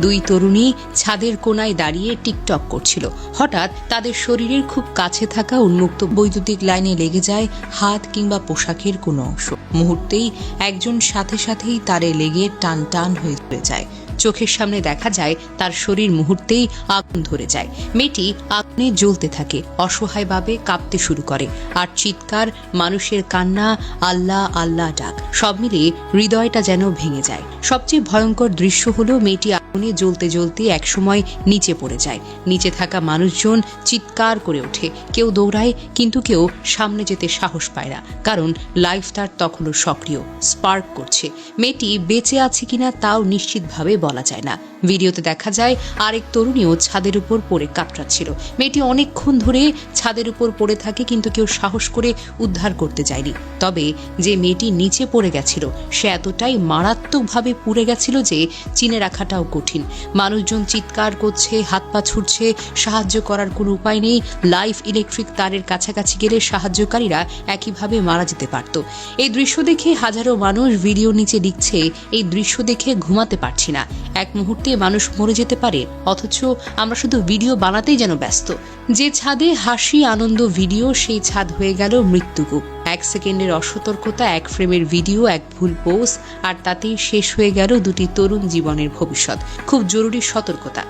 দুই তরুণী ছাদের কোনায় দাঁড়িয়ে টিকটক করছিল। হঠাৎ তাদের শরীরের খুব কাছে থাকা উন্মুক্ত বৈদ্যুতিক লাইনে লেগে যায় হাত কিংবা পোশাকের কোনো অংশ। মুহূর্তেই একজন সাথে সাথেই তারে লেগে টান টান হয়ে যায়। চোখের সামনে দেখা যায় তার শরীর মুহূর্তেই আগুন ধরে যায়। মেয়েটি আগুনে জ্বলতে থাকে, অসহায়ভাবে কাঁপতে শুরু করে, আর চিৎকার, মানুষের কান্না, আল্লাহ আল্লাহ ডাক, সব মিলিয়ে হৃদয়টা যেন ভেঙে যায়। সবচেয়ে ভয়ঙ্কর দৃশ্য হলো মেয়েটি আগুনে জ্বলতে জ্বলতে একসময় নিচে পড়ে যায়। নিচে থাকা মানুষজন চিৎকার করে ওঠে, কেউ দৌড়ায়, কিন্তু কেউ সামনে যেতে সাহস পায় না, কারণ লাইফ তার তখনও সক্রিয়, স্পার্ক করছে। মেয়েটি বেঁচে আছে কিনা তাও নিশ্চিতভাবে বলা যায় না। ভিডিওতে দেখা যায় আরেক তরুণীও ছাদের উপর পড়ে কাতরাচ্ছিল। মেয়েটি অনেকক্ষণ ধরে ছাদের উপর পড়ে থাকে, কিন্তু কেউ সাহস করে উদ্ধার করতে যায়নি। তবে যে মেয়েটি নিচে পড়ে গেছিল সে এতটাই মারাত্মকভাবে পুড়ে গেছিল যে চিনে রাখাটাও কঠিন। মানুষজন চিৎকার করছে, হাত পা ছুটছে, সাহায্য করার কোনো উপায় নেই। লাইভ ইলেকট্রিক তারের কাছাকাছি গেলে সাহায্যকারীরা একইভাবে মারা যেতে পারত। এই দৃশ্য দেখে হাজারো মানুষ ভিডিও নিচে লিখছে, এই দৃশ্য দেখে ঘুমাতে পারছি না। এক মুহূর্তে মানুষ মরে যেতে পারে, অথচ আমরা শুধু ভিডিও বানাতেই যেন ব্যস্ত। যে ছাদে হাসি আনন্দ ভিডিও, সেই ছাদ হয়ে গেল মৃত্যুকূপ। 1 সেকেন্ডের অসতর্কতা, 1 ফ্রেমের ভিডিও, 1 ভুল পোস্ট, আর তাতেই শেষ হয়ে গেল দুটি তরুণ জীবনের ভবিষ্যৎ। খুব জরুরি সতর্কতা: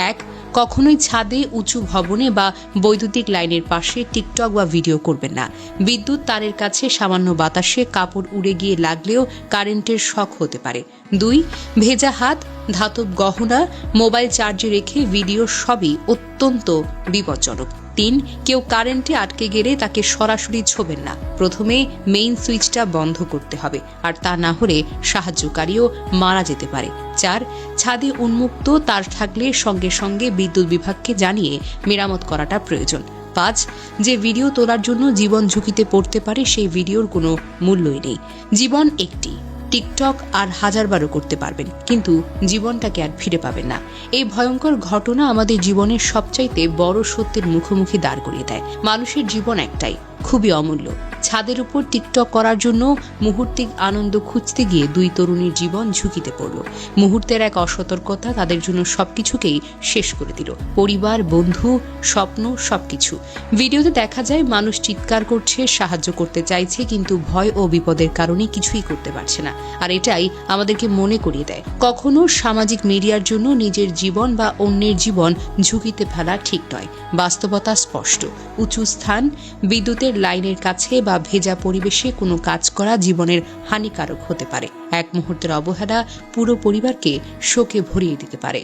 1, কখনোই ছাদে, উঁচু ভবনে বা বৈদ্যুতিক লাইনের পাশে টিকটক বা ভিডিও করবেন না। বিদ্যুৎ তারের কাছে সামান্য বাতাসে কাপড় উড়ে গিয়ে লাগলেও কারেন্টের শক হতে পারে। 2, ভেজা হাত, ধাতব গহনা, মোবাইল চার্জে রেখে ভিডিও সবই অত্যন্ত বিপজ্জনক। 3, কেউ কারেন্টে আটকে গেলে তাকে সরাসরি ছোবেন না। প্রথমে মেইন সুইচটা বন্ধ করতে হবে, আর তা না হলে সাহায্যকারীও মারা যেতে পারে। 4, ছাদে উন্মুক্ত তার থাকলে সঙ্গে সঙ্গে বিদ্যুৎ বিভাগকে জানিয়ে মেরামত করাটা প্রয়োজন। 5, যে ভিডিও তোলার জন্য জীবন ঝুঁকিতে পড়তে পারে সেই ভিডিওর কোনো মূল্যই নেই। জীবন একটি, টিকটক আর 1000বারও করতে পারবেন, কিন্তু জীবনটাকে আর ফিরে পাবেন না। এই ভয়ঙ্কর ঘটনা আমাদের জীবনের সবচাইতে বড় সত্যের মুখোমুখি দাঁড় করিয়ে দেয়। মানুষের জীবন একটাই, খুবই অমূল্য। ছাদের উপর টিকটক করার জন্য মুহূর্তিক আনন্দ খুঁজতে গিয়ে দুই তরুণীর জীবন ঝুঁকিতে পড়ল। মুহূর্তের এক অসতর্কতা তাদের জন্য সবকিছুকেই শেষ করে দিল, পরিবার, বন্ধু, স্বপ্ন, সবকিছু। ভিডিওতে দেখা যায় মানুষ চিৎকার করছে, সাহায্য করতে চাইছে, কিন্তু ভয় ও বিপদের কারণে কিছুই করতে পারছে না। আর এটাই আমাদেরকে মনে করিয়ে দেয়, কখনো সামাজিক মিডিয়ার জন্য নিজের জীবন বা অন্যের জীবন ঝুঁকিতে ফেলা ঠিক নয়। বাস্তবতা স্পষ্ট, উঁচু স্থান, বিদ্যুতের লাইনের কাছে বা ভেজা পরিবেশে কোনো কাজ করা জীবনের হানিকারক হতে পারে। এক মুহূর্তের অবহেলা পুরো পরিবারকে শোকে ভরিয়ে দিতে পারে।